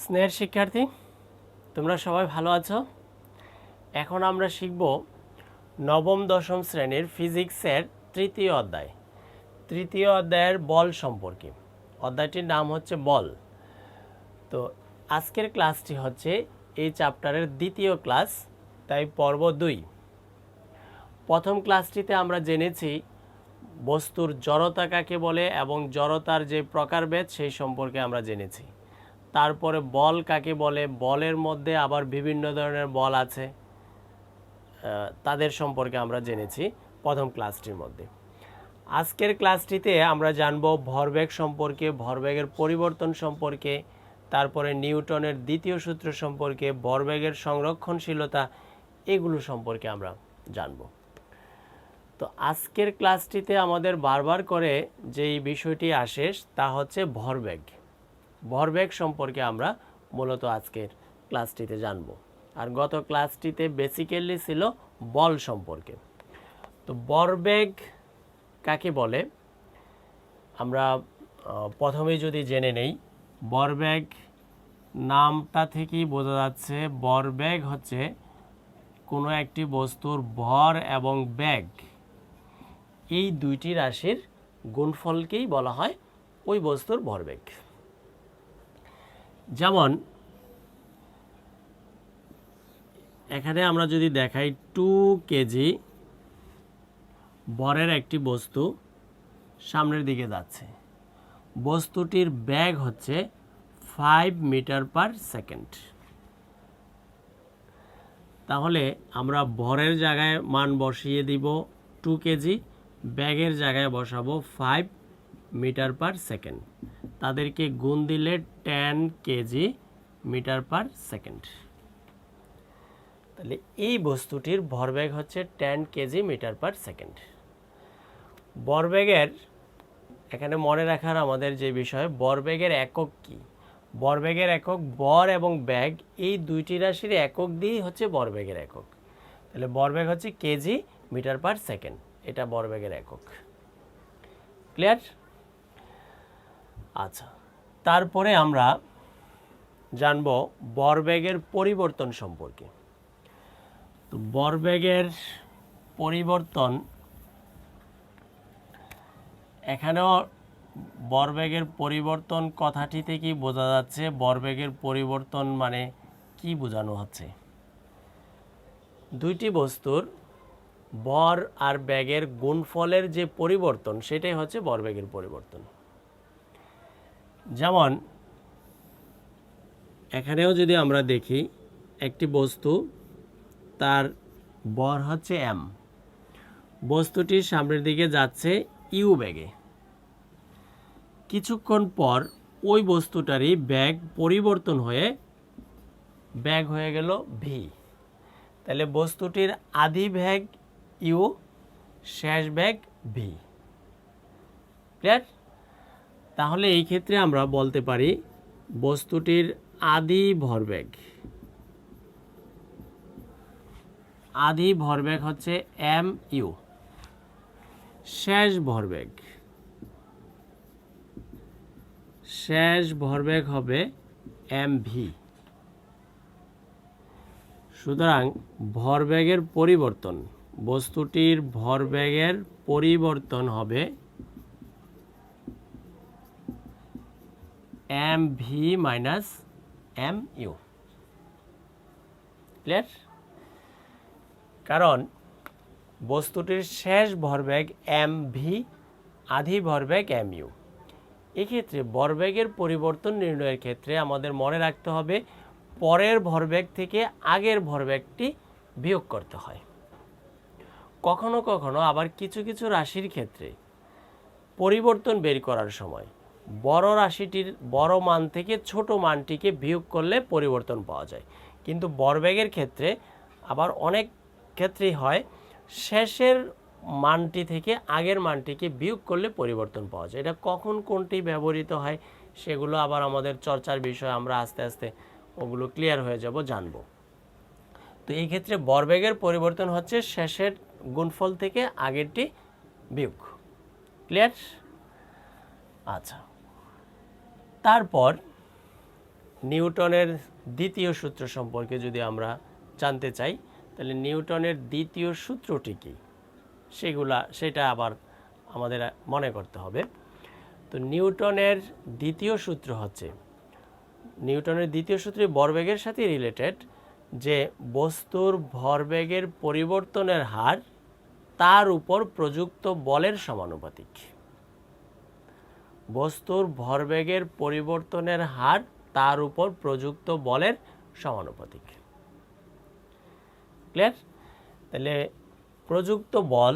স্নেহের শিক্ষার্থী, তোমরা সবাই ভালো আছো? এখন আমরা শিখব নবম দশম শ্রেণীর ফিজিক্সের তৃতীয় অধ্যায়ের বল সম্পর্কে। অধ্যায়টির নাম হচ্ছে বল। তো আজকের ক্লাসটি হচ্ছে এই চ্যাপ্টারের দ্বিতীয় ক্লাস, তাই পর্ব 2। প্রথম ক্লাসটিতে আমরা জেনেছি বস্তুর জড়তা কাকে বলে এবং জড়তার যে প্রকারভেদ সেই সম্পর্কে আমরা জেনেছি। তারপরে বল কাকে বলে, বলের মধ্যে আবার বিভিন্ন ধরনের বল আছে, তাদের সম্পর্কে আমরা জেনেছি প্রথম ক্লাসটির মধ্যে। আজকের ক্লাসটিতে আমরা জানব ভরবেগ সম্পর্কে, ভরবেগের পরিবর্তন সম্পর্কে, তারপরে নিউটনের দ্বিতীয় সূত্র সম্পর্কে, ভরবেগের সংরক্ষণশীলতা, এগুলো সম্পর্কে আমরা জানব। তো আজকের ক্লাসটিতে আমাদের বারবার করে যেই বিষয়টি আসে তা হচ্ছে ভরবেগ। ভরবেগ সম্পর্কে আমরা মূলত আজকের ক্লাসটিতে জানব। আর গত ক্লাসটিতে বেসিক্যালি ছিল বল সম্পর্কে। তো ভরবেগ কাকে বলে আমরা প্রথমেই যদি জেনে নেই, ভরবেগ নামটা থেকেই বোঝা যাচ্ছে ভরবেগ হচ্ছে কোনো একটি বস্তুর ভর এবং বেগ, এই দুইটি রাশির গুণফলকেই বলা হয় ওই বস্তুর ভরবেগ। যেমন এখানে আমরা যদি দেখাই 2 কেজি ভরের একটি বস্তু সামনের দিকে যাচ্ছে, বস্তুটির বেগ হচ্ছে 5 মিটার পার সেকেন্ড। তাহলে আমরা ভরের জায়গায় মান বসিয়ে দিব 2 কেজি, ব্যাগের জায়গায় বসাবো 5 মিটার পার সেকেন্ড। তাদেরকে গুণ দিলে 10 কেজি মিটার পার সেকেন্ড। তাহলে এই বস্তুটির ভরবেগ হচ্ছে 10 কেজি মিটার পার সেকেন্ড। ভরবেগের এখানে মনে রাখার আমাদের যে বিষয়, ভরবেগের একক কি? ভরবেগের একক ভর এবং বেগ, এই দুইটি রাশির একক দিয়েই হচ্ছে ভরবেগের একক। তাহলে ভরবেগ হচ্ছে কেজি মিটার পার সেকেন্ড, এটা ভরবেগের একক। ক্লিয়ার? আচ্ছা, তারপরে আমরা জানব ভরবেগের পরিবর্তন সম্পর্কে। তো ভরবেগের পরিবর্তন, এখানেও ভরবেগের পরিবর্তন কথাটি থেকেই বোঝা যাচ্ছে ভরবেগের পরিবর্তন মানে কি বোঝানো হচ্ছে। দুইটি বস্তুর ভর আর বেগের গুণফলের যে পরিবর্তন, সেটাই হচ্ছে ভরবেগের পরিবর্তন। যেমন এখানেও যদি আমরা দেখি একটি বস্তু, তার ভর হচ্ছে m, বস্তুটির সামনের দিকে যাচ্ছে ইউ বেগে। কিছুক্ষণ পর ওই বস্তুটারই বেগ পরিবর্তন হয়ে বেগ হয়ে গেল ভি। তাহলে বস্তুটির আদি বেগ ইউ, শেষ বেগ ভি। ক্লিয়ার? তাহলে এই ক্ষেত্রে আমরা বলতে পারি বস্তুটির আদি ভরবেগ হচ্ছে এম ইউ, শেষ ভরবেগ হবে এম ভি। সুতরাং ভরবেগের পরিবর্তন, বস্তুটির ভরবেগের পরিবর্তন হবে M V minus M U. Clear? কারণ বস্তুটির শেষ ভরবেগ এম ভি, আদি ভরবেগ এম ইউ। এক্ষেত্রে ভরবেগের পরিবর্তন নির্ণয়ের ক্ষেত্রে আমাদের মনে রাখতে হবে পরের ভরবেগ থেকে আগের ভরবেগটি বিয়োগ করতে হয়। কখনো কখনো আবার কিছু কিছু রাশির ক্ষেত্রে পরিবর্তন বের করার সময় বড় রাশিটির বড় মান থেকে ছোট মানটিকে বিয়োগ করলে পরিবর্তন পাওয়া যায়। কিন্তু ভরবেগের ক্ষেত্রে আবার অনেক ক্ষেত্রেই হয় শেষের মানটি থেকে আগের মানটিকে বিয়োগ করলে পরিবর্তন পাওয়া যায়। এটা কখন কোনটি ব্যবহৃত হয় সেগুলো আবার আমাদের চর্চার বিষয়, আমরা আস্তে আস্তে ওগুলো ক্লিয়ার হয়ে যাব, জানব। তো এই ক্ষেত্রে ভরবেগের পরিবর্তন হচ্ছে শেষের গুণফল থেকে আগেরটি বিয়োগ। ক্লিয়ার? আচ্ছা, তারপর নিউটনের দ্বিতীয় সূত্র সম্পর্কে যদি আমরা জানতে চাই, তাহলে নিউটনের দ্বিতীয় সূত্রটি কী সেটা আবার আমাদের মনে করতে হবে। তো নিউটনের দ্বিতীয় সূত্র হচ্ছে, নিউটনের দ্বিতীয় সূত্রে ভরবেগের সাথে রিলেটেড, যে বস্তুর ভরবেগের পরিবর্তনের হার তার উপর প্রযুক্ত বলের সমানুপাতিক। বস্তুর ভরবেগের পরিবর্তনের হার তার উপর প্রযুক্ত বলের সমানুপাতিক। ক্লিয়ার? তাহলে প্রযুক্ত বল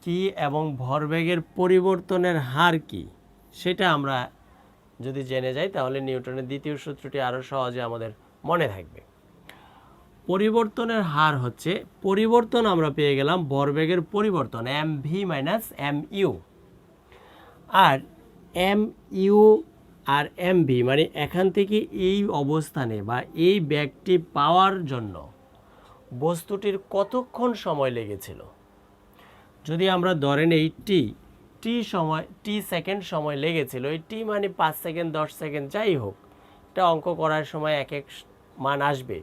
কি এবং ভরবেগের পরিবর্তনের হার কি সেটা আমরা যদি জেনে যাই, তাহলে নিউটনের দ্বিতীয় সূত্রটি আরও সহজে আমাদের মনে থাকবে। পরিবর্তনের হার হচ্ছে, পরিবর্তন আমরা পেয়ে গেলাম ভরবেগের পরিবর্তন mv মাইনাস mu, আর mu আর mv মানে এখান থেকে এই অবস্থানে বা এই ব্যাগটি পাওয়ার জন্য বস্তুটির কতক্ষণ সময় লেগেছিল। যদি আমরা ধরে নেই টি সেকেন্ড সময় লেগেছিল, এই টি মানে 5 সেকেন্ড 10 সেকেন্ড যাই হোক, এটা অঙ্ক করার সময় এক এক মান আসবে।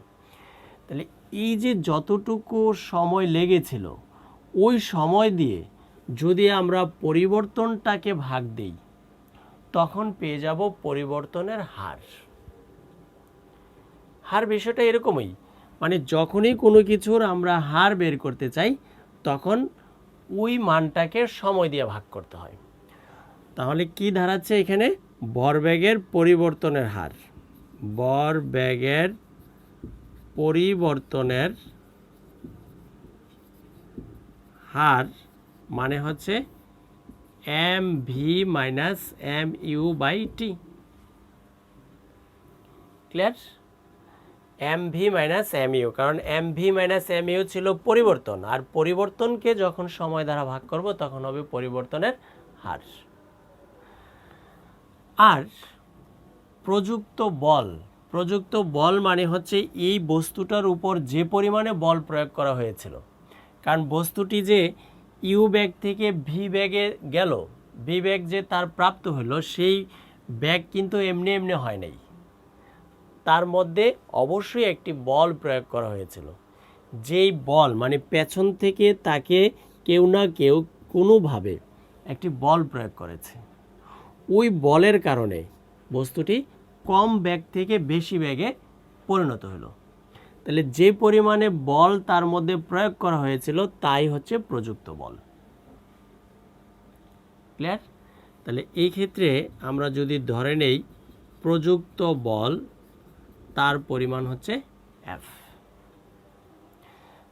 তাহলে এই যে যতটুকু সময় লেগেছিল ওই সময় দিয়ে যদি আমরা পরিবর্তনটাকে ভাগ দেই, তখন পেয়ে যাব পরিবর্তনের হার। হার বিষয়টা এরকমই, মানে যখনই কোনো কিছুর আমরা হার বের করতে চাই তখন ওই মানটাকে সময় দিয়ে ভাগ করতে হয়। তাহলে কি দাঁড়াচ্ছে এখানে? ভরবেগের পরিবর্তনের হার, ভরবেগের পরিবর্তনের হার মানে হচ্ছে mv minus mu by T. Clear? mv minus mu, কারণ mv মাইনাস mu ছিল পরিবর্তন, আর পরিবর্তনকে যখন সময় দ্বারা ভাগ করব তখন হবে পরিবর্তনের হার। আর প্রযুক্ত বল, প্রযুক্ত বল মানে হচ্ছে এই বস্তুটার উপর যে পরিমাণে বল প্রয়োগ করা হয়েছিল। কারণ বস্তুটি যে ইউ ব্যাগ থেকে ভি ব্যাগে গেল, ভি ব্যাগ যে তার প্রাপ্ত হলো, সেই ব্যাগ কিন্তু এমনি এমনি হয় নাই, তার মধ্যে অবশ্যই একটি বল প্রয়োগ করা হয়েছিল। যেই বল মানে পেছন থেকে তাকে কেউ না কেউ কোনোভাবে একটি বল প্রয়োগ করেছে, ওই বলের কারণে বস্তুটি কম ব্যাগ থেকে বেশি ব্যাগে পরিণত হলো। তাহলে যে পরিমাণে বল তার মধ্যে প্রয়োগ করা হয়েছিল তাই হচ্ছে প্রযুক্ত বল। ক্লিয়ার? তাহলে এই ক্ষেত্রে আমরা যদি ধরে নেই প্রযুক্ত বল তার পরিমাণ হচ্ছে F,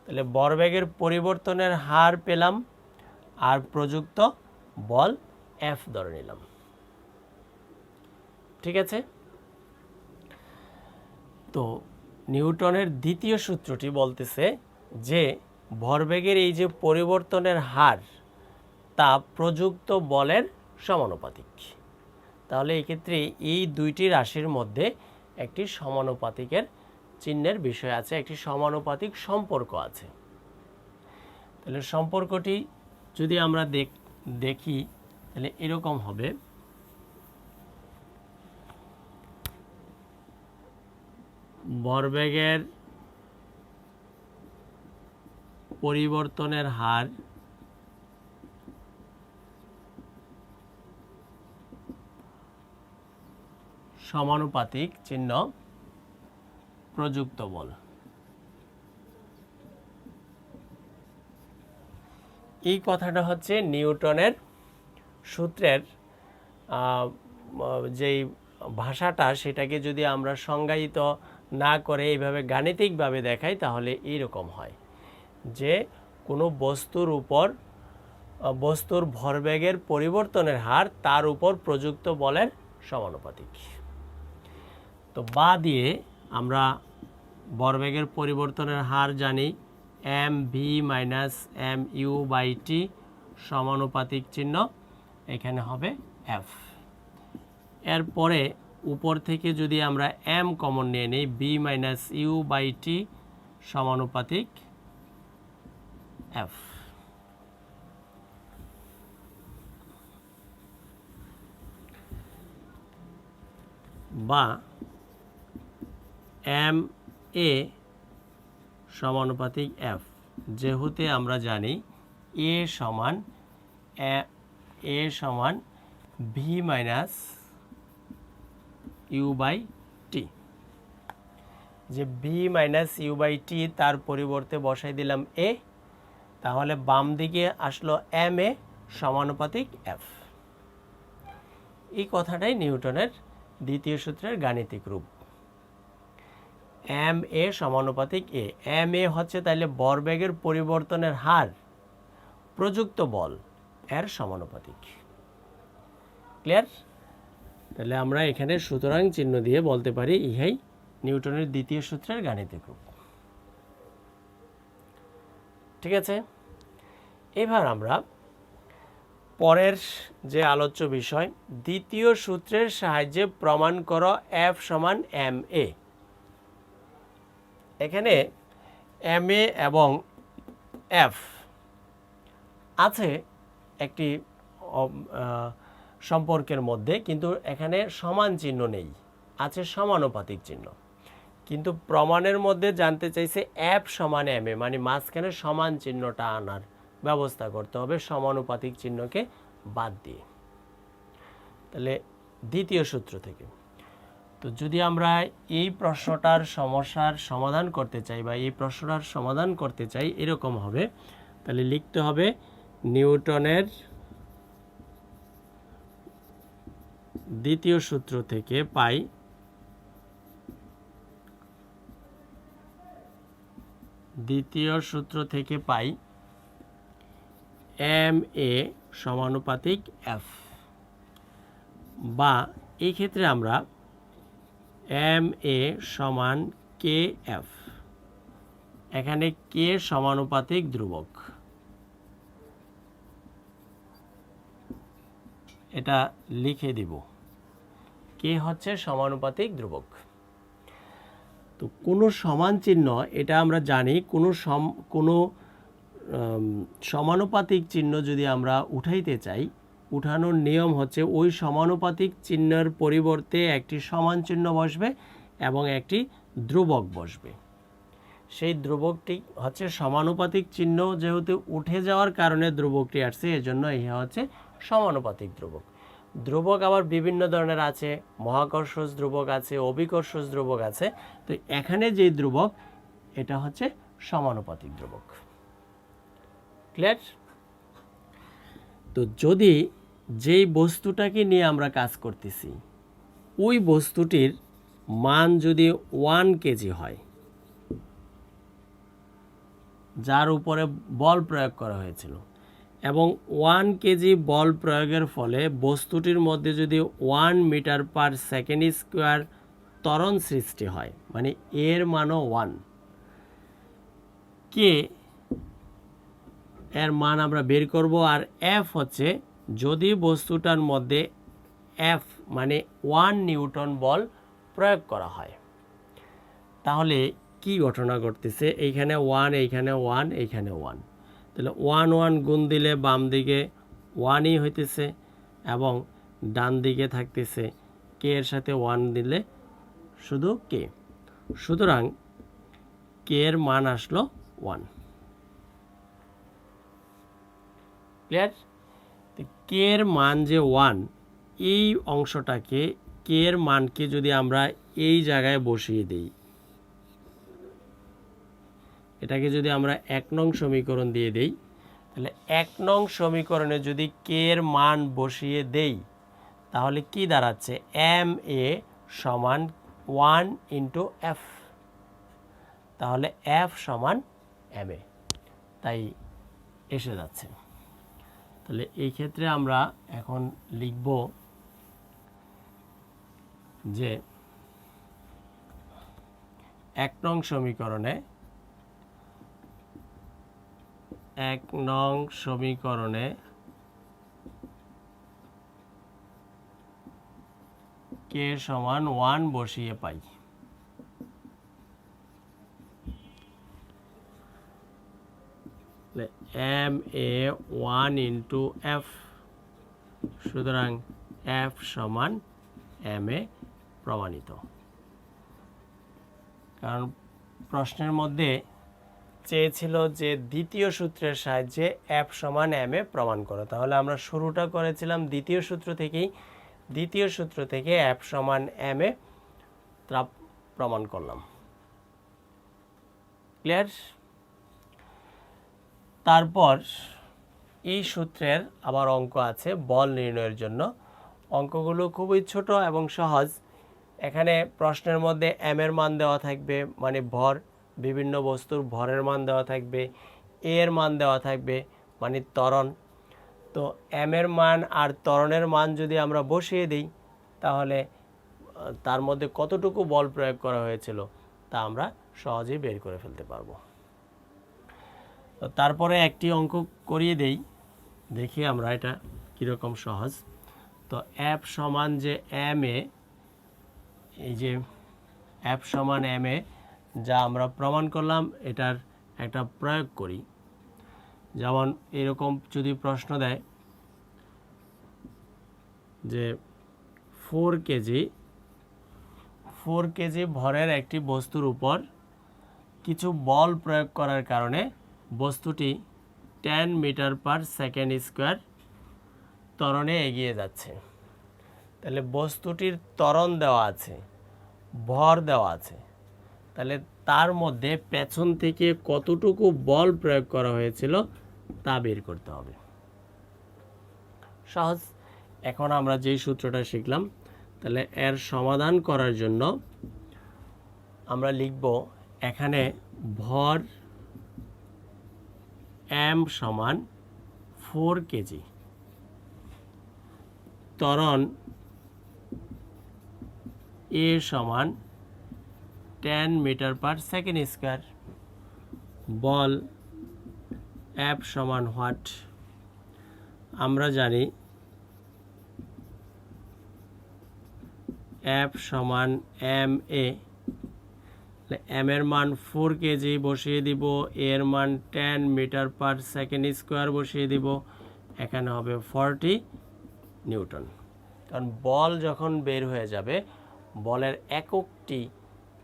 তাহলে ভরবেগের পরিবর্তনের হার পেলাম আর প্রযুক্ত বল F ধরে নিলাম। ঠিক আছে? তো নিউটনের দ্বিতীয় সূত্রটি বলতেছে যে ভরবেগের এই যে পরিবর্তনের হার তা প্রযুক্ত বলের সমানুপাতিক। তাহলে এই ক্ষেত্রে এই দুইটি রাশির মধ্যে একটি সমানুপাতিকের চিহ্নের বিষয় আছে, একটি সমানুপাতিক সম্পর্ক আছে। তাহলে সম্পর্কটি যদি আমরা দেখি তাহলে এরকম হবে, ভরবেগের পরিবর্তনের হার সমানুপাতিক চিহ্ন প্রযুক্ত বল। এই কথাটা হচ্ছে নিউটনের সূত্রের যেই ভাষাটা, সেটাকে যদি আমরা সংজ্ঞায়িত না করে এইভাবে গাণিতিকভাবে দেখাই তাহলে এইরকম হয় যে কোনো বস্তুর উপর বস্তুর ভরবেগের পরিবর্তনের হার তার উপর প্রযুক্ত বলের সমানুপাতিক। তো বা দিয়ে আমরা ভরবেগের পরিবর্তনের হার জানি mv মাইনাস mu বাই টি সমানুপাতিক চিহ্ন, এখানে হবে F। এরপরে উপর থেকে যদি আমরা m কমন নিয়ে নিই, b minus you by T সমানুপাতিক F। বা এম এ সমানুপাতিক এফ, যেহেতু আমরা জানি এ সমান V minus you by T, যে V minus you by T তার পরিবর্তে বসাই দিলাম এ, তাহলে বাম দিকে আসলো এম এ সমানুপাতিক এফ। এই কথাটাই নিউটনের দ্বিতীয় সূত্রের গাণিতিক রূপ। এম এ সমানুপাতিক এ, এম এ হচ্ছে তাহলে ভরবেগের পরিবর্তনের হার প্রযুক্ত বল এর সমানুপাতিক। ক্লিয়ার? তাহলে আমরা এখানে সুতরাং চিহ্ন দিয়ে বলতে পারি ইহাই নিউটনের দ্বিতীয় সূত্রের গাণিতিক রূপ। ঠিক আছে, এবার আমরা পরের যে আলোচ্য বিষয়, দ্বিতীয় সূত্রের সাহায্যে প্রমাণ করো এফ সমান এম এ। এখানে এম এ এবং এফ আছে একটি সম্পর্কের মধ্যে, কিন্তু এখানে সমান চিহ্ন নেই, আছে সমানুপাতিক চিহ্ন। কিন্তু প্রমাণের মধ্যে জানতে চাইছে এফ সমান এম এ, মানে মাঝখানে সমান চিহ্নটা আনার ব্যবস্থা করতে হবে সমানুপাতিক চিহ্নকে বাদ দিয়ে। তাহলে দ্বিতীয় সূত্র থেকে, তো যদি আমরা এই প্রশ্নটার সমস্যার সমাধান করতে চাই বা এই প্রশ্নটার সমাধান করতে চাই, এরকম হবে। তাহলে লিখতে হবে নিউটনের দ্বিতীয় সূত্র থেকে পাই এম এ সমানুপাতিক এফ, বা এই ক্ষেত্রে আমরা এম এ সমান কে এফ, এখানে কে সমানুপাতিক ধ্রুবক, এটা লিখে দিব, কে হচ্ছে সমানুপাতিক ধ্রুবক। তো কোনো সমান চিহ্ন, এটা আমরা জানি, কোনো সমানুপাতিক চিহ্ন যদি আমরা উঠাইতে চাই, উঠানোর নিয়ম হচ্ছে ওই সমানুপাতিক চিহ্নের পরিবর্তে একটি সমান চিহ্ন বসবে এবং একটি ধ্রুবক বসবে। সেই ধ্রুবকটি হচ্ছে সমানুপাতিক চিহ্ন, যেহেতু উঠে যাওয়ার কারণে ধ্রুবকটি আসছে, এজন্য ইহা হচ্ছে সমানুপাতিক ধ্রুবক। ধ্রুবক আবার বিভিন্ন ধরনের আছে, মহাকর্ষজ ধ্রুবক আছে, অভিকর্ষজ ধ্রুবক আছে। তো এখানে যে ধ্রুবক, এটা হচ্ছে সমানুপাতিক ধ্রুবক। ক্লিয়ার? তো যদি যেই বস্তুটাকে নিয়ে আমরা কাজ করতেছি, ওই বস্তুটির মান যদি 1 কেজি হয়, যার উপরে বল প্রয়োগ করা হয়েছিল, এবং 1 কেজি বল প্রয়োগের ফলে বস্তুটির মধ্যে যদি 1 মিটার পার সেকেন্ড স্কোয়ার ত্বরণ সৃষ্টি হয়, মানে এর মানও 1, কে এর মান আমরা বের করব। আর এফ হচ্ছে যদি বস্তুটার মধ্যে এফ মানে 1 নিউটন বল প্রয়োগ করা হয়, তাহলে কি ঘটনা ঘটতেছে? এইখানে 1, এইখানে 1, এইখানে 1, তাহলে 1 1 গুণ দিলে বাম দিকে 1ই হইতেছে এবং ডান দিকে থাকতেছে কে এর সাথে 1 দিলে শুধু কে। সুতরাং কে এর মান আসলো 1। ক্লিয়ার? কে এর মান যে 1, এই অংশটাকে, কে এর মানকে যদি আমরা এই জায়গায় বসিয়ে দিই, এটাকে যদি আমরা 1 নং সমীকরণ দিয়ে দেই, তাহলে 1 নং সমীকরণে যদি কে এর মান বসিয়ে দেই, তাহলে কি দাঁড়াচ্ছে? এম এ সমান 1 ইন্টু এফ, তাহলে এফ সমান এম এ, তাই এসে যাচ্ছে। তাহলে এই ক্ষেত্রে আমরা এখন লিখব যে 1 নং সমীকরণে কে সমান 1 বসিয়ে পাই। এম এ 1 ইন্টু এফ, সুতরাং এফ সমান এম এ প্রমাণিত। কারণ প্রশ্নের মধ্যে চেয়েছিল যে দ্বিতীয় সূত্রের সাহায্যে F সমান m এ প্রমাণ করো। তাহলে আমরা শুরুটা করেছিলাম দ্বিতীয় সূত্র থেকেই, দ্বিতীয় সূত্র থেকে F সমান m এ প্রমাণ করলাম। ক্লিয়ার? তারপর এই সূত্রের আবার অঙ্ক আছে বল নির্ণয়ের জন্য। অঙ্কগুলো খুবই ছোট এবং সহজ। এখানে প্রশ্নের মধ্যে m এর মান দেওয়া থাকবে, মানে ভর, বিভিন্ন বস্তুর ভরের মান দেওয়া থাকবে, a এর মান দেওয়া থাকবে, মানে ত্বরণ। তো m এর মান আর ত্বরণের মান যদি আমরা বসিয়ে দিই, তাহলে তার মধ্যে কতটুকু বল প্রয়োগ করা হয়েছিল তা আমরা সহজেই বের করে ফেলতে পারবো। তো তারপরে একটি অঙ্ক করিয়ে দেই, দেখি আমরা এটা কীরকম সহজ। তো F সমান যে m এ, এই যে F সমান m এ যা আমরা প্রমাণ করলাম এটার একটা প্রয়োগ করি। যেমন এরকম যদি প্রশ্ন দেয় যে 4 কেজি ভরের একটি বস্তুর উপর কিছু বল প্রয়োগ করার কারণে বস্তুটি 10 মিটার পার সেকেন্ড স্কোয়ার ত্বরণে এগিয়ে যাচ্ছে। তাহলে বস্তুটির ত্বরণ দেওয়া আছে, ভর দেওয়া আছে, তাহলে তার মধ্যে পেছন থেকে কতটুকু বল প্রয়োগ করা হয়েছিল তা বের করতে হবে। সহজ। এখন আমরা যেই সূত্রটা শিখলাম, তাহলে এর সমাধান করার জন্য আমরা লিখব এখানে ভর m সমান 4 কেজি, ত্বরণ a সমান 10 মিটার পার সেকেন্ড স্কোয়ার, বল F সমান হোয়াট? আমরা জানি F সমান ma, m এর মান 4 কেজি বসিয়ে দিব, এর মান 10 মিটার পার সেকেন্ড স্কোয়ার বসিয়ে দিব, এখানে হবে 40 নিউটন। কারণ বল যখন বের হয়ে যাবে বলের এককটি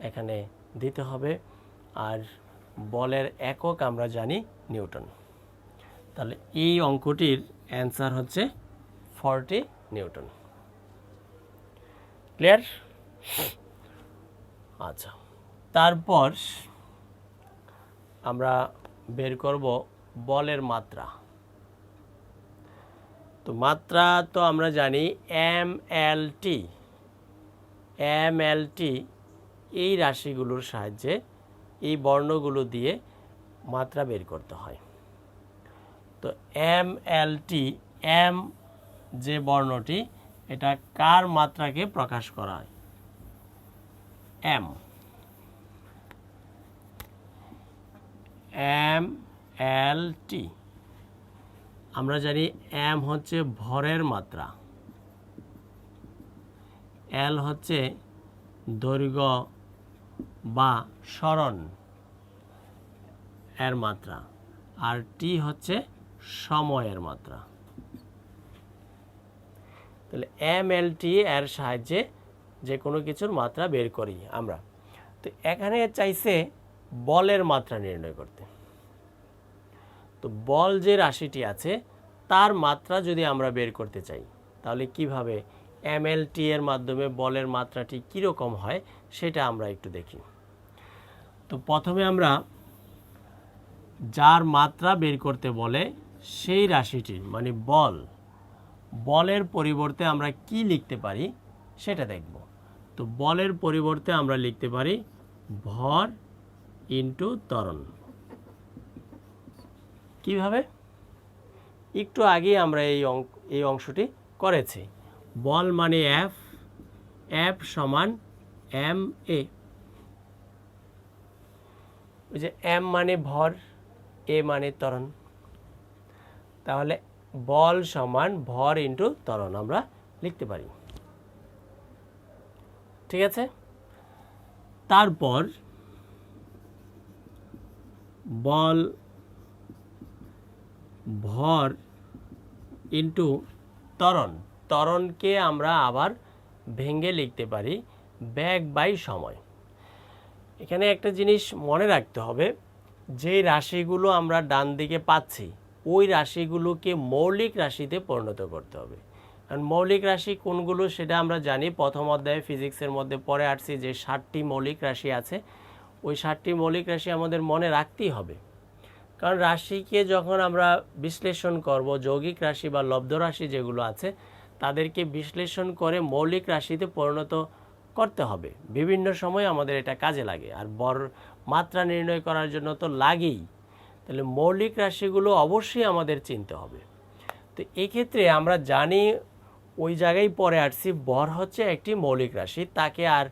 এখানে দিতে হবে, আর বলের একক আমরা জানি নিউটন। তাহলে এই অঙ্কটির অ্যান্সার হচ্ছে 40 নিউটন। ক্লিয়ার? আচ্ছা, তারপর আমরা বের করব বলের মাত্রা। তো মাত্রা তো আমরা জানি mLT, এই রাশিগুলোর সাহায্যে, এই বর্ণগুলো দিয়ে মাত্রা বের করতে হয়। তো mLT, m যে বর্ণটি, এটা কার মাত্রাকে প্রকাশ করা হয়? mLT। আমরা জানি m হচ্ছে ভরের মাত্রা, l হচ্ছে দৈর্ঘ্য বা সরণ এর মাত্রা, আর t হচ্ছে সময়ের মাত্রা। তাহলে mLT এর সাহায্যে যে কোনো কিছুর মাত্রা বের করি আমরা। তো এখানে চাইছে বলের মাত্রা নির্ণয় করতে। তো বল যে রাশিটি আছে তার মাত্রা যদি আমরা বের করতে চাই, তাহলে কিভাবে mLT এর মাধ্যমে বলের মাত্রাটি কীরকম হয় সেটা আমরা একটু দেখি। তো প্রথমে আমরা যার মাত্রা বের করতে বলে সেই রাশিটির, মানে বলের পরিবর্তে আমরা কি লিখতে পারি সেটা দেখব। তো বলের পরিবর্তে আমরা লিখতে পারি ভর ইনটু ত্বরণ। কিভাবে? একটু আগে আমরা এই অংশটি করেছি। বল মানে F সমান ma, ওই যে m মানে ভর, a মানে ত্বরণ। তাহলে বল সমান ভর ইনটু ত্বরণ আমরা লিখতে পারি। ঠিক আছে? তারপর বল ভর ইনটু ত্বরণ, ত্বরণকে আমরা আবার ভেঙে লিখতে পারি বেগ বাই সময়। এখানে একটা জিনিস মনে রাখতে হবে, যেই রাশিগুলো আমরা ডান দিকে পাচ্ছি ওই রাশিগুলোকে মৌলিক রাশিতে পরিণত করতে হবে। কারণ মৌলিক রাশি কোনগুলো সেটা আমরা জানি, প্রথম অধ্যায়ে ফিজিক্সের মধ্যে পড়ে আসছি যে 7টি মৌলিক রাশি আছে। ওই 7টি মৌলিক রাশি আমাদের মনে রাখতেই হবে। কারণ রাশিকে যখন আমরা বিশ্লেষণ করব, যৌগিক রাশি বা লব্ধ রাশি যেগুলো আছে তাদেরকে বিশ্লেষণ করে মৌলিক রাশিতে পরিণত করতে হবে। বিভিন্ন সময় আমাদের এটা কাজে লাগে, আর মাত্রা নির্ণয় করার জন্য তো লাগেই। তাহলে মৌলিক রাশিগুলো অবশ্যই আমাদের চিনতে হবে। তো এক্ষেত্রে আমরা জানি ওই জায়গায় পরে আসছি বর হচ্ছে একটি মৌলিক রাশি, তাকে আর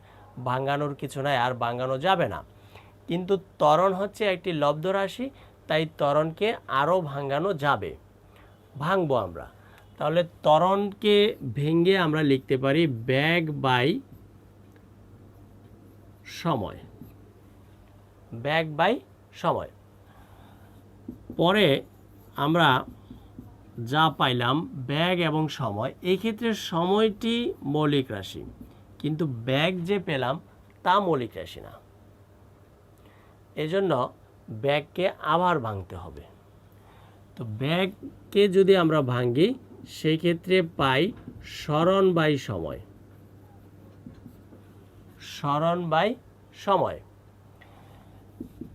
ভাঙানোর কিছু নাই, আর ভাঙানো যাবে না। কিন্তু ত্বরণ হচ্ছে একটি লব্ধ রাশি, তাই ত্বরণকে আরও ভাঙানো যাবে, ভাঙবো আমরা। তাহলে ত্বরণকে ভেঙে আমরা লিখতে পারি বেগ বাই সময়, বেগ বাই সময়। পরে আমরা যা পাইলাম বেগ এবং সময়, এই ক্ষেত্রে সময়টি মৌলিক রাশি, কিন্তু বেগ যে পেলাম তা মৌলিক রাশি না। এজন্য বেগকে আবার ভাঙতে হবে। তো বেগকে যদি আমরা ভাঙি সেই ক্ষেত্রে পাই সরণ বাই সময়, সরণ বাই সময়।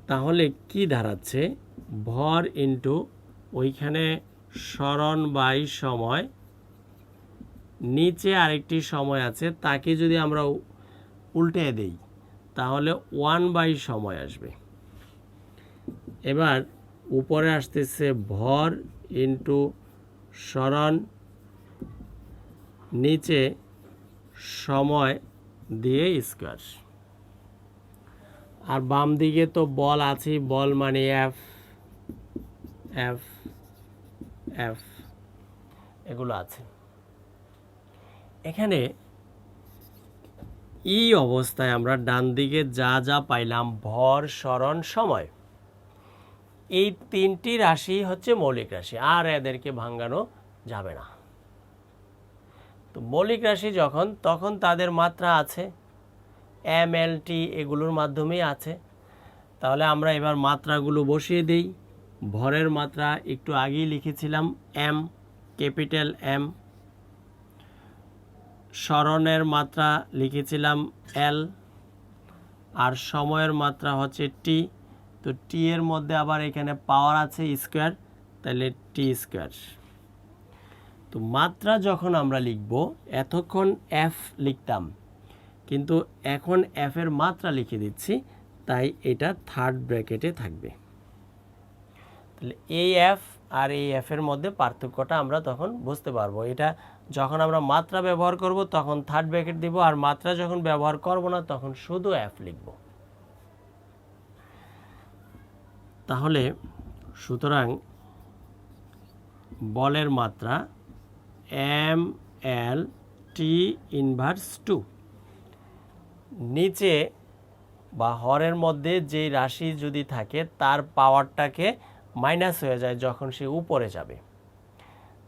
তাহলে কি দাঁড়াচ্ছে, ভর ইন্টু ওইখানে সরণ বাই সময়, নিচে আরেকটি সময় আছে তাকে যদি আমরা উল্টে দেই তাহলে 1 বাই সময় আসবে। এবার উপরে আসতেছে ভর ইন্টু সরণ, নিচে সময় দিয়ে স্কোয়ার। আর বাম দিকে তো বল আছে, বল মানে এফ এফ এফ এগুলো আছে। এখানে এই অবস্থায় আমরা ডান দিকে যা যা পাইলাম ভর সরণ সময়, এই 3টি রাশি হচ্ছে মৌলিক রাশি, আর এদেরকে ভাঙানো যাবে না। তো মৌলিক রাশি যখন, তখন তাদের মাত্রা আছে, এম এল টি এগুলোর মাধ্যমেই আছে। তাহলে আমরা এবার মাত্রাগুলো বসিয়ে দিই। ভরের মাত্রা একটু আগেই লিখেছিলাম এম, ক্যাপিটাল এম। সরণের মাত্রা লিখেছিলাম এল, আর সময়ের মাত্রা হচ্ছে টি। তো টি এর মধ্যে আবার এখানে পাওয়ার আছে স্কোয়ার, তাহলে টি স্কোয়ার। তো মাত্রা যখন আমরা লিখব, এতক্ষণ এফ লিখতাম, কিন্তু এখন এফ এর মাত্রা লিখে দিচ্ছি, তাই এটা থার্ড ব্র্যাকেটে থাকবে। তাহলে এই এফ আর এই এফ এর মধ্যে পার্থক্যটা আমরা তখন বুঝতে পারবো। এটা যখন আমরা মাত্রা ব্যবহার করব তখন থার্ড ব্র্যাকেট দিব, আর মাত্রা যখন ব্যবহার করব না তখন শুধু এফ লিখব। তাহলে সুতরাং বলের মাত্রা এম এল টি ইনভার্স 2। নিচে বা হরের মধ্যে যে রাশি যদি থাকে তার পাওয়ারটাকে মাইনাস হয়ে যায় যখন সে উপরে যাবে।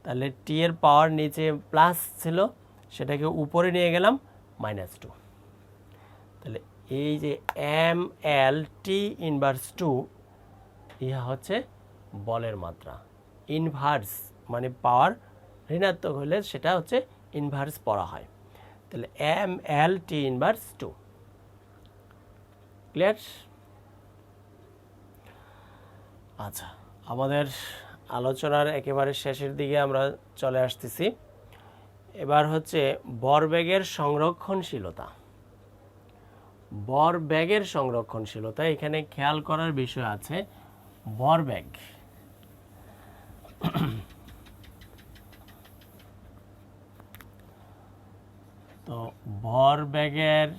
তাহলে টি এর পাওয়ার নিচে প্লাস ছিল, সেটাকে উপরে নিয়ে গেলাম -2। তাহলে এই যে এম এল টি ইনভার্স 2, ইহা হচ্ছে বলের মাত্রা। ইনভার্স মানে পাওয়ার ঋণাত্মক হলে সেটা হচ্ছে ইনভার্স পড়া হয়। তাহলে M L T inverse 2। Clear? আচ্ছা, আমাদের আলোচনার একেবারে শেষের দিকে আমরা চলে আসতেছি। এবার হচ্ছে ভরবেগের সংরক্ষণশীলতা। ভরবেগের সংরক্ষণশীলতা, এখানে খেয়াল করার বিষয় আছে। ভরবেগ তো ভরবেগের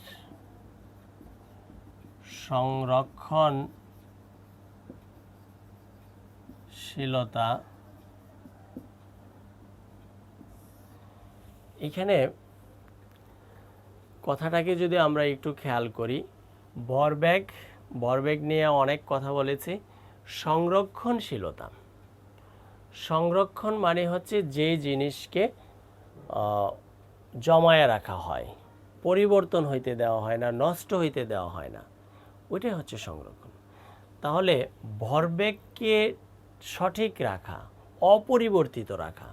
সংরক্ষণশীলতা, এখানে কথাটাকে যদি আমরা একটু খেয়াল করি, ভরবেগ নিয়ে অনেক কথা বলেছি। সংরক্ষণশীলতা, সংরক্ষণ মানে হচ্ছে যে জিনিসকে জমায়ে রাখা হয়, পরিবর্তন হইতে দেওয়া হয় না, নষ্ট হইতে দেওয়া হয় না, ওইটাই হচ্ছে সংরক্ষণ। তাহলে ভরবেগকে সঠিক রাখা, অপরিবর্তিত রাখা,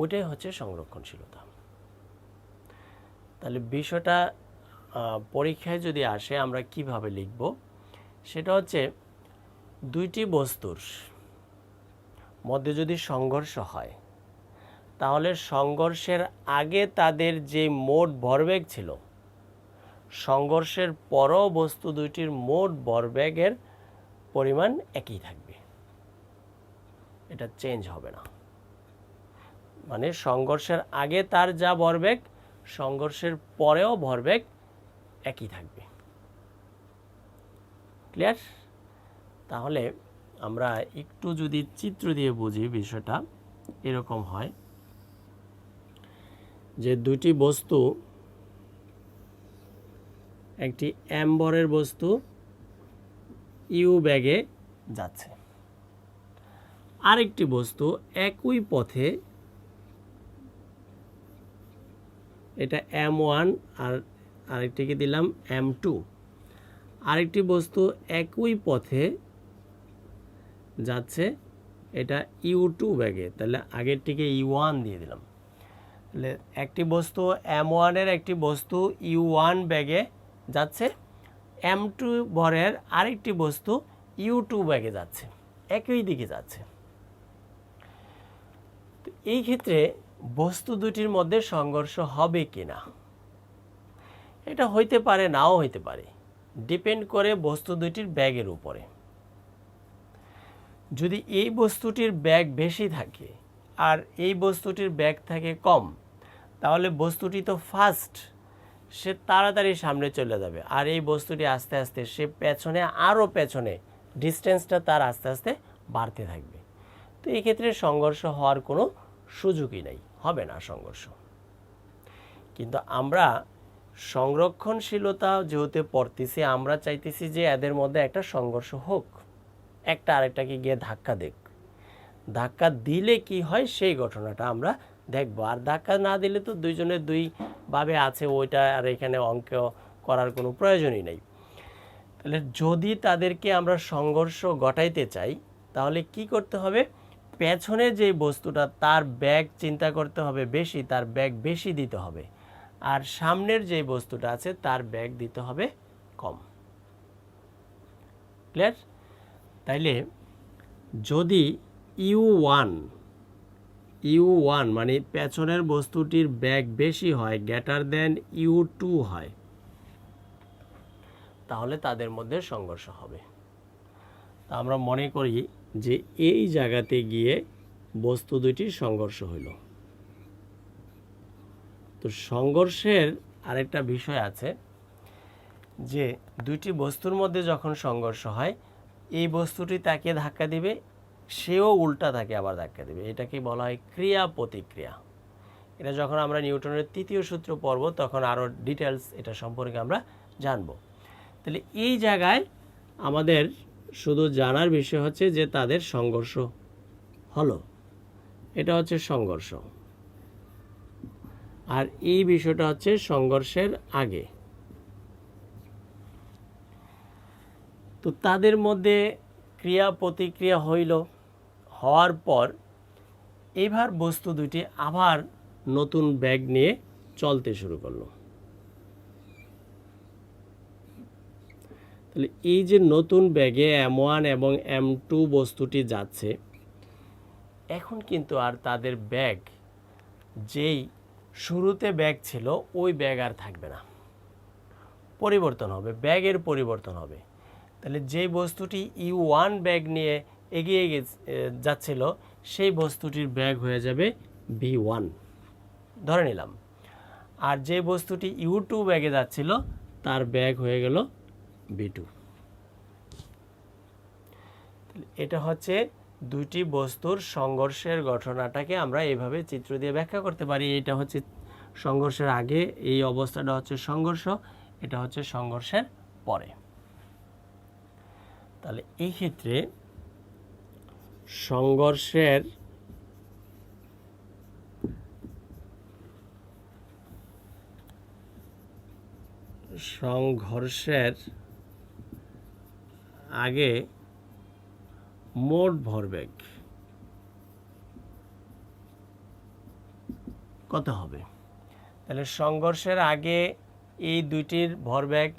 ওইটাই হচ্ছে সংরক্ষণশীলতা। তাহলে বিষয়টা পরীক্ষায় যদি আসে আমরা কিভাবে লিখব, সেটা হচ্ছে দুইটি বস্তুর মধ্যে যদি সংঘর্ষ হয়, তাহলে সংঘর্ষের আগে তাদের যে মোট ভরবেগ ছিল, সংঘর্ষের পরও বস্তু দুইটির মোট ভরবেগের পরিমাণ একই থাকবে, এটা চেঞ্জ হবে না। মানে সংঘর্ষের আগে তার যা ভরবেগ, সংঘর্ষের পরেও ভরবেগ একই থাকবে। ক্লিয়ার? তাহলে আমরা একটু যদি চিত্র দিয়ে বুঝি, বিষয়টা এরকম হয় যে দুটি বস্তু, একটি এম ভরের বস্তু ইউ বেগে যাচ্ছে, আরেকটি বস্তু একই পথে, এটা M1 আর আরেকটিকে দিলাম M2, আরেকটি বস্তু একই পথে যাচ্ছে, এটা U2 বেগে, তাহলে আগেরটিকে U1 দিয়ে দিলাম। তাহলে একটি বস্তু M1 এর একটি বস্তু U1 বেগে যাচ্ছে, M2 ভরের আরেকটি বস্তু U2 বেগে যাচ্ছে, একই দিকে যাচ্ছে। তো এই ক্ষেত্রে বস্তু দুটির মধ্যে সংঘর্ষ হবে কিনা, এটা হইতে পারে, নাও হইতে পারে, ডিপেন্ড করে বস্তু দুটির ব্যাগের উপরে। যদি এই বস্তুটির ব্যাগ বেশি থাকে আর এই বস্তুটির ব্যাগ থাকে কম, তাহলে বস্তুটি তো ফাস্ট, সে তাড়াতাড়ি সামনে চলে যাবে, আর এই বস্তুটি আস্তে আস্তে সে পেছনে, আরও পেছনে, ডিস্টেন্সটা তার আস্তে আস্তে বাড়তে থাকবে। তো এই ক্ষেত্রে সংঘর্ষ হওয়ার কোনো সুযোগই নেই, হবে না সংঘর্ষ। কিন্তু আমরা সংরক্ষণশীলতা যেহেতু পড়তেছি, আমরা চাইতেছি যে এদের মধ্যে একটা সংঘর্ষ হোক, একটা আরেকটাকে গিয়ে ধাক্কা দেখ, ধাক্কা দিলে কি হয় সেই ঘটনাটা আমরা দেখব। আর ধাক্কা না দিলে তো দুইজনের দুইভাবে আছে, ওইটা আর এখানে অঙ্ক করার কোনো প্রয়োজনই নেই। তাহলে যদি তাদেরকে আমরা সংঘর্ষ ঘটাইতে চাই, তাহলে কি করতে হবে, পেছনে যে বস্তুটা তার ব্যাগ চিন্তা করতে হবে বেশি, তার ব্যাগ বেশি দিতে হবে, আর সামনের যে বস্তুটা আছে তার ব্যাগ দিতে হবে কম। ক্লিয়ার? তাইলে যদি U1 মানে পেছনের বস্তুটির ব্যাগ বেশি হয়, গ্রেটার দেন U2 হয়, তাহলে তাদের মধ্যে সংঘর্ষ হবে। তা আমরা মনে করি যে এই জায়গাতে গিয়ে বস্তু দুটির সংঘর্ষ হইল। তো সংঘর্ষের আরেকটা বিষয় আছে যে দুইটি বস্তুর মধ্যে যখন সংঘর্ষ হয়, এই বস্তুটি তাকে ধাক্কা দিবে, সেও উল্টা তাকে আবার ধাক্কা দিবে, এটাকে বলা হয় ক্রিয়া প্রতিক্রিয়া। এটা যখন আমরা নিউটনের তৃতীয় সূত্র পড়ব তখন আরও ডিটেলস এটা সম্পর্কে আমরা জানব। তাহলে এই জায়গায় আমাদের শুধু জানার বিষয় হচ্ছে যে তাদের সংঘর্ষ হলো, এটা হচ্ছে সংঘর্ষ, আর এই বিষয়টা হচ্ছে সংঘর্ষের আগে। তো তাদের মধ্যে ক্রিয়া প্রতিক্রিয়া হইল, হওয়ার পর এবার বস্তু দুটি আবার নতুন ব্যাগ নিয়ে চলতে শুরু করলো। তাহলে এই যে নতুন ব্যাগে M1 এবং M2 বস্তুটি যাচ্ছে, এখন কিন্তু আর তাদের ব্যাগ যেই শুরুতে ব্যাগ ছিল ওই ব্যাগ আর থাকবে না, পরিবর্তন হবে, ব্যাগের পরিবর্তন হবে। তাহলে যেই বস্তুটি U1 ব্যাগ নিয়ে এগিয়ে যাচ্ছিল সেই বস্তুটির ব্যাগ হয়ে যাবে B1 ধরে নিলাম, আর যে বস্তুটি U2 ব্যাগে যাচ্ছিল তার ব্যাগ হয়ে গেল B2। এটা হচ্ছে দুটি বস্তুর সংঘর্ষের ঘটনাটাকে আমরা এইভাবে চিত্র দিয়ে ব্যাখ্যা করতে পারি। এটা হচ্ছে সংঘর্ষের আগে, এই অবস্থাটা হচ্ছে সংঘর্ষ, এটা হচ্ছে সংঘর্ষের পরে। তাহলে এই ক্ষেত্রে সংঘর্ষের আগে মোট ভরবেগ কত হবে? তাহলে সংঘর্ষের আগে এই দুইটির ভরবেগ,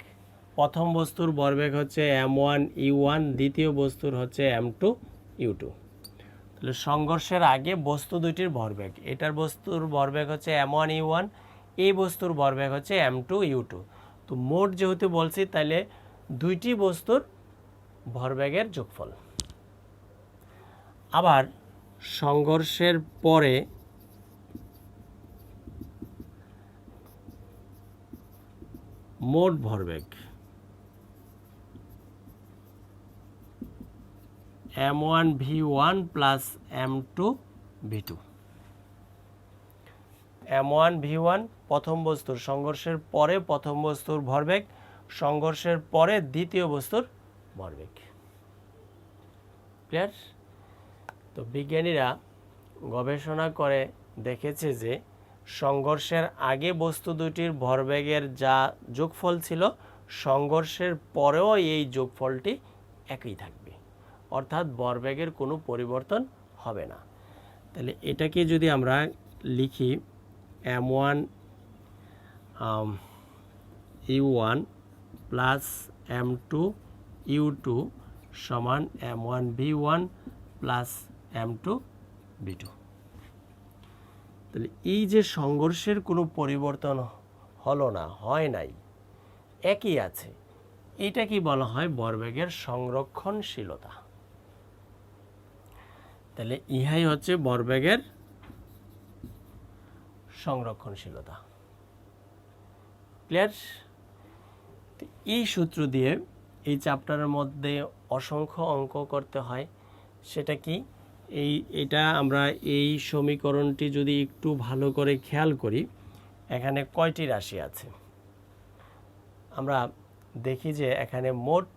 প্রথম বস্তুর ভরবেগ হচ্ছে m1u1, দ্বিতীয় বস্তুর হচ্ছে m2u2। তাহলে সংঘর্ষের আগে বস্তু দুইটির ভরবেগ, এটার বস্তুর ভরবেগ হচ্ছে m1u1, এই বস্তুর ভরবেগ হচ্ছে m2u2। তো মোট যেহেতু বলছি তাহলে দুইটি বস্তুর ভরবেগের যোগফল। আবার সংঘর্ষের পরে মোট ভরবেগ m1v1 প্লাস m2v2। m1v1 প্রথম বস্তুর, সংঘর্ষের পরে প্রথম বস্তুর ভরবেগ, সংঘর্ষের পরে দ্বিতীয় বস্তুর ভরবেগ। ক্লিয়ার? তো বিজ্ঞানীরা গবেষণা করে দেখেছে যে সংঘর্ষের আগে বস্তু দুটির ভরবেগের যা যোগফল ছিল, সংঘর্ষের পরেও এই যোগফলটি একই থাকবে, অর্থাৎ ভরবেগের কোনো পরিবর্তন হবে না। তাহলে এটাকে যদি আমরা লিখি m1u1 প্লাস m2u2 সমান m1v1 প্লাস m2v2। তাহলে এই যে সংঘর্ষের কোনো পরিবর্তন হলো না, হয় নাই, একই আছে, এটা কি বলা হয়? ভরবেগের সংরক্ষণশীলতা। তাহলে ইহাই হচ্ছে ভরবেগের সংরক্ষণশীলতা। ক্লিয়ার? এই সূত্র দিয়ে এই চ্যাপ্টারের মধ্যে অসংখ্য অঙ্ক করতে হয়। সেটা কি? এটা আমরা এই সমীকরণটি যদি একটু ভালো করে খেয়াল করি, এখানে কয়টি রাশি আছে? আমরা দেখি যে এখানে মোট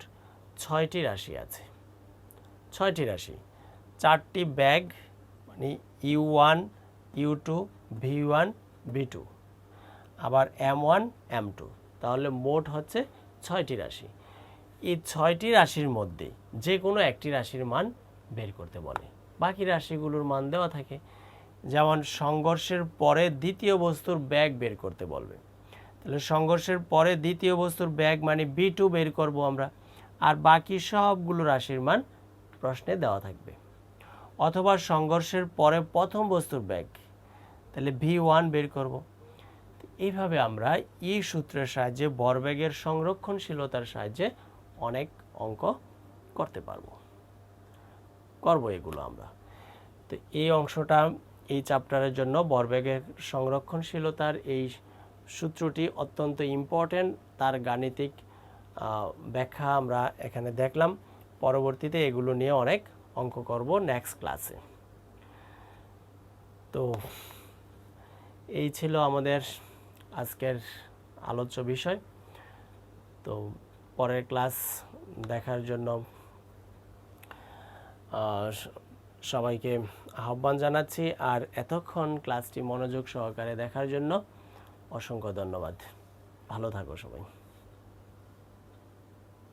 6টি রাশি আছে। 6টি রাশি, 4টি ব্যাগ, মানে u1, u2, v1, v2, আবার m1, m2। তাহলে মোট হচ্ছে 6টি রাশি। এই 6টি রাশির মধ্যে যে কোনো একটি রাশির মান বের করতে বলে, বাকি রাশিগুলোর মান দেওয়া থাকে। যেমন সংঘর্ষের পরে দ্বিতীয় বস্তুর ব্যাগ বের করতে বলবে, তাহলে সংঘর্ষের পরে দ্বিতীয় বস্তুর ব্যাগ মানে v2 বের করব আমরা, আর বাকি সবগুলো রাশির মান প্রশ্নে দেওয়া থাকবে। অথবা সংঘর্ষের পরে প্রথম বস্তুর ব্যাগ, তাহলে v1 বের করব। এইভাবে আমরা এই সূত্রের সাহায্যে ভরবেগের সংরক্ষণশীলতার সাহায্যে অনেক অঙ্ক করতে পারবো, এগুলো আমরা। তো এই অংশটা এই চ্যাপ্টারের জন্য ভরবেগের সংরক্ষণশীলতার এই সূত্রটি অত্যন্ত ইম্পর্টেন্ট। তার গাণিতিক ব্যাখ্যা আমরা এখানে দেখলাম। পরবর্তীতে এগুলো নিয়ে অনেক অঙ্ক করব নেক্সট ক্লাসে। তো এই ছিল আমাদের আজকের আলোচ্য বিষয়। তো পরের ক্লাস দেখার জন্য সবাইকে আহ্বান জানাচ্ছি। আর এতক্ষণ ক্লাসটি মনোযোগ সহকারে দেখার জন্য অসংখ্য ধন্যবাদ। ভালো থাকো সবাই।